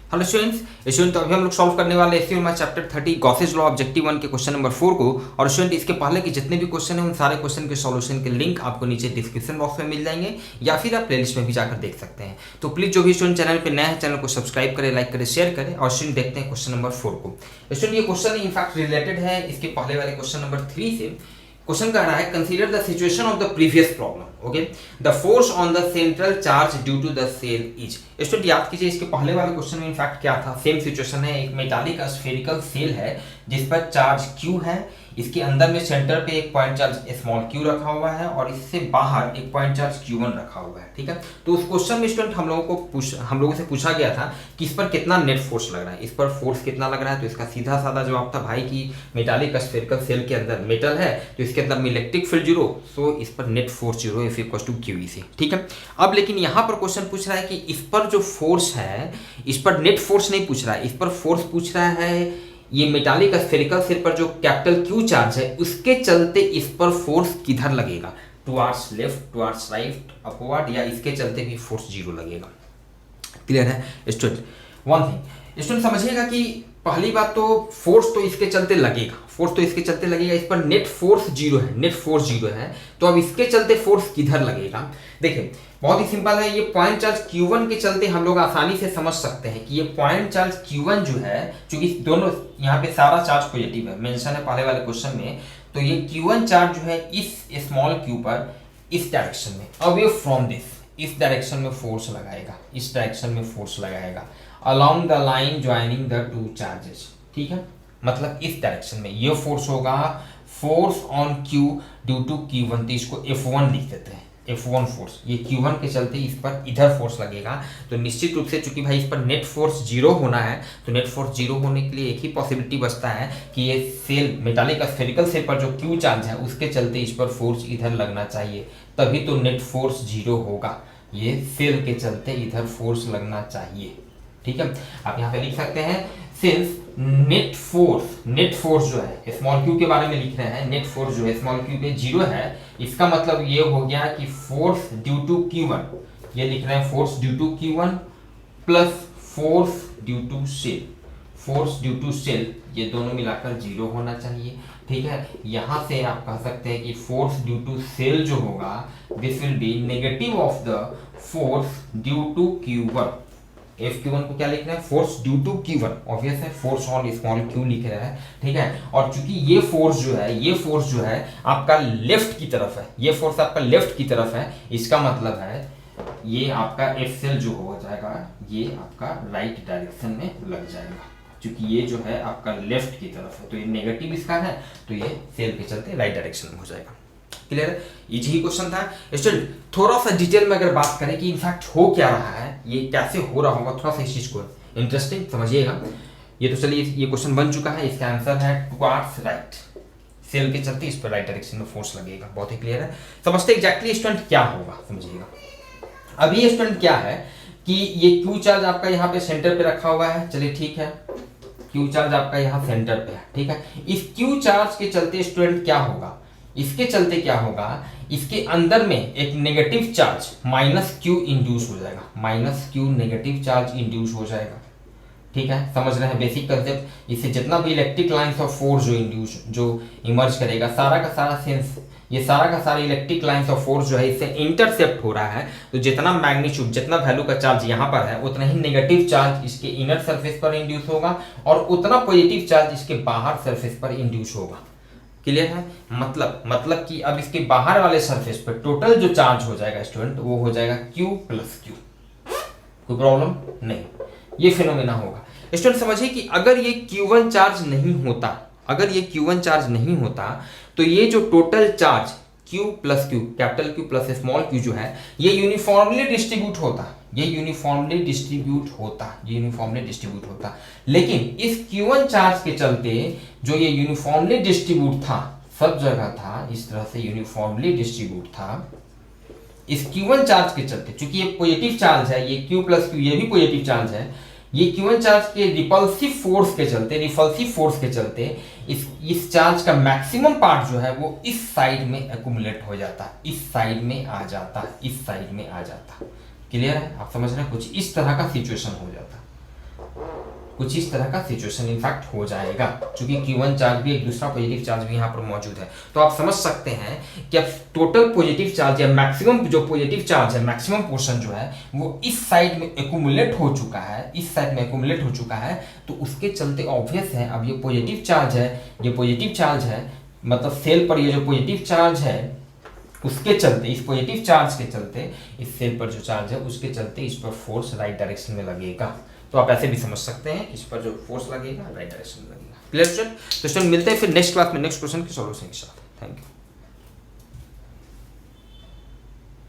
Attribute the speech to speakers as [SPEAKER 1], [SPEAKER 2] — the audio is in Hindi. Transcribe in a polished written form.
[SPEAKER 1] हेलो स्टूडेंट तो अभी हम लोग सॉल्व करने वाले SQL chapter 30 Gauss's law objective 1 के क्वेश्चन नंबर 4 को। और स्टूडेंट इसके पहले के जितने भी क्वेश्चन हैं उन सारे क्वेश्चन के सॉल्यूशन के लिंक आपको नीचे डिस्क्रिप्शन बॉक्स में मिल जाएंगे या फिर आप प्लेलिस्ट में भी जाकर देख सकते हैं। तो प्लीज जो भी स्टूडेंट चैनल पे नया है चैनल को सब्सक्राइब करें, लाइक करें, शेयर करें। और स्टूडेंट देखते हैं क्वेश्चन नंबर 4 को। स्टूडेंट ये क्वेश्चन इनफैक्ट रिलेटेड है इसके पहले वाले क्वेश्चन नंबर 3 से। क्वेश्चन कह रहा है consider the situation of the previous problem. Okay, the force on the central charge due to the cell is. Student याद कीजिए इसके पहले वाले क्वेश्चन में इनफैक्ट क्या था, सेम सिचुएशन है। एक मेटालिक स्फेरिकल सेल है जिस पर चार्ज Q है, इसके अंदर में सेंटर पे एक पॉइंट चार्ज स्मॉल q रखा हुआ है और इससे बाहर एक पॉइंट चार्ज Q1 रखा हुआ है। ठीक है, तो उस क्वेश्चन में स्टूडेंट हम लोगों से पूछा गया था कि इस पर कितना नेट फोर्स लग रहा है, इस पर फोर्स कितना लग रहा है। तो इसका सीधा साधा जवाब था भाई कि मेटालिक स्फेरिकल सेल के अंदर मेटल है तो इसके अंदर में इलेक्ट्रिक फील्ड 0, सो इस पर net force 0 if equal to QE। ठीक है, अब लेकिन यहाँ पर क्वेश्चन पूछ रहा है कि इस पर जो फोर्स है, इस पर नेट फोर्स नहीं पूछ रहा है, इस पर फोर्स पूछ रहा है ये मेटालिक स्फेरिकल सेल पर जो कैपिटल Q चार्ज है उसके चलते इस पर फोर्स किधर लगेगा, towards left, towards right, upward, या इसके चलते भी फोर्स 0 लगेगा। क्लियर है स्टूडेंट? वन थिंग स्टूडेंट समझिएगा कि पहली बात तो फोर्स तो इसके चलते लगेगा, फोर्स तो इसके चलते लगेगा, इस पर नेट फोर्स 0 है, नेट फोर्स 0 है। तो अब इसके चलते फोर्स किधर लगेगा? देखिए बहुत ही सिंपल है, ये पॉइंट चार्ज Q1 के चलते हम लोग आसानी से समझ सकते हैं कि ये पॉइंट चार्ज Q1 जो है, चूंकि दोनों यहाँ पे सारा चार्ज पॉजिटिव है, मेंशन है पहले वाले क्वेश्चन में, तो ये Q1 चार्ज जो है इस स्मॉल q पर इस डायरेक्शन में, अब ये फ्रॉम दिस इस डायरेक्शन में फोर्स लगाएगा, इस डायरेक्शन में फोर्स लगाएगा along the line joining the two charges. ठीक है, मतलब इस डायरेक्शन में ये फोर्स होगा, force on Q due to Q1, तो इसको F1 लिख देते हैं, F1 फोर्स। ये Q1 के चलते इस पर इधर फोर्स लगेगा। तो निश्चित रूप से चूंकि भाई इस पर नेट फोर्स 0 होना है, तो नेट फोर्स 0 होने के लिए एक ही पॉसिबिलिटी बचता है कि ये सेल मेटालिक स्फेरिकल सेल पर जो Q चार्ज है उसके चलते इस पर फोर्स इधर लगना चाहिए, तभी तो नेट फोर्स 0 होगा। ये सेल के चलते इधर फोर्स लगना चाहिए। ठीक है, आप यहाँ पे लिख सकते हैं सिंस नेट फोर्स जो है स्मॉल q के बारे में लिख रहे हैं, नेट फोर्स जो है स्मॉल q पे 0 है, इसका मतलब ये हो गया कि फोर्स ड्यू टू Q1, ये लिख रहे हैं force due to Q1 plus force due to cell, force due to cell, ये दोनों मिलाकर 0 होना चाहिए। ठीक है, यहां से आप कह सकते हैं कि फोर्स ड्यू टू सेल जो होगा this will be negative of the force due to Q1। F1 को क्या लिख रहे हैं, force due to Q1, obvious है फोर्स ऑन स्मॉल q लिख रहा है। ठीक है, और चूंकि ये फोर्स जो है आपका लेफ्ट की तरफ है, ये फोर्स आपका लेफ्ट की तरफ है, इसका मतलब है ये आपका F सेल जो हो जाएगा ये आपका राइट डायरेक्शन में लग जाएगा, क्योंकि ये जो है आपका लेफ्ट की तरफ है, तो ये नेगेटिव इसका है, तो ये सेल के चलते राइट डायरेक्शन में हो जाएगा। क्लियर है, इजी ही क्वेश्चन था स्टूडेंट। थोड़ा सा डिटेल में अगर बात करें कि इनफैक्ट हो क्या रहा है, ये कैसे हो रहा होगा, थोड़ा सा इस चीज को इंटरेस्टिंग समझिएगा। ये तो चलिए ये क्वेश्चन बन चुका है, इसका आंसर है टुवार्ड्स राइट, सेल के चलते इस पर राइट डायरेक्शन में फोर्स लगेगा। बहुत ही क्लियर है, समझते एग्जैक्टली स्टूडेंट क्या होगा समझिएगा। अब ये स्टूडेंट क्या है कि ये Q चार्ज आपका यहाँ पे सेंटर पे रखा हुआ है, चलिए ठीक है, Q चार्ज आपका यहाँ सेंटर पे है। ठीक है, इस Q चार्ज के चलते स्टूडेंट क्या होगा, इसके चलते क्या होगा, इसके अंदर में एक नेगेटिव चार्ज -Q इंड्यूस हो जाएगा, -Q नेगेटिव चार्ज इंड्यूस हो जाएगा। ठीक है, समझ रहे हैं बेसिक कंसेप्ट। इससे जितना भी इलेक्ट्रिक लाइंस ऑफ फोर्स जो इमर्ज करेगा, सारा का सारा सेंस, ये सारा का सारा इलेक्ट्रिक लाइंस ऑफ फोर्स जो है इससे इंटरसेप्ट हो रहा है। तो जितना मैग्नीट्यूड, जितना वैल्यू का चार्ज यहाँ पर है, उतना ही नेगेटिव चार्ज इसके इनर सरफेस पर इंड्यूस होगा और उतना पॉजिटिव चार्ज इसके बाहर सरफेस पर इंड्यूस होगा। क्लियर है, मतलब कि अब इसके बाहर वाले सरफेस पर टोटल जो चार्ज हो जाएगा स्टूडेंट वो हो जाएगा Q प्लस Q। कोई प्रॉब्लम नहीं, ये फिनोमेना होगा स्टूडेंट। समझिए कि अगर ये Q1 चार्ज नहीं होता, अगर ये Q1 चार्ज नहीं होता तो ये जो total charge Q plus Q, capital Q plus small q जो है ये यूनिफॉर्मली डिस्ट्रीब्यूट होता, ये यूनिफॉर्मली डिस्ट्रीब्यूट होता। लेकिन इस Q1 चार्ज के चलते जो ये यूनिफॉर्मली डिस्ट्रीब्यूट था, सब जगह था, इस तरह से यूनिफॉर्मली डिस्ट्रीब्यूट था, इस Q1 चार्ज के चलते, चूंकि ये पॉजिटिव चार्ज है, ये Q प्लस Q ये भी पॉजिटिव चार्ज है, ये Q1 चार्ज के रिपल्सिव फोर्स के चलते इस चार्ज का मैक्सिमम पार्ट जो है वो इस साइड में एक्युमुलेट हो जाता, इस साइड में आ जाता। क्लियर है, आप समझ रहे हैं, कुछ इस तरह का सिचुएशन हो जाता। कुछ इस तरह का सिचुएशन इनफैक्ट हो जाएगा, क्योंकि Q1 चार्ज भी एक दूसरा पॉजिटिव चार्ज भी यहाँ पर मौजूद है। तो आप समझ सकते हैं कि अब टोटल पॉजिटिव चार्ज या मैक्सिमम जो पॉजिटिव चार्ज है, मैक्सिमम पोर्शन जो है वो इस साइड में एक्यूमुलेट हो चुका है, इस साइड में एक्यूमुलेट हो चुका है। तो उसके चलते ऑब्वियस है अब ये पॉजिटिव चार्ज है, ये पॉजिटिव चार्ज है, मतलब सेल पर ये जो पॉजिटिव चार्ज है उसके चलते, इस पॉजिटिव चार्ज के चलते, इस सेल पर जो चार्ज है उसके चलते इस पर फोर्स राइट डायरेक्शन में लगेगा। तो आप ऐसे भी समझ सकते हैं, इस पर जो फोर्स लगेगा राइट डायरेक्शन में लगेगा। Clear student? तो स्टूडेंट मिलते हैं फिर नेक्स्ट क्लास में नेक्स्ट क्वेश्चन के सॉल्यूशन के साथ। Thank you.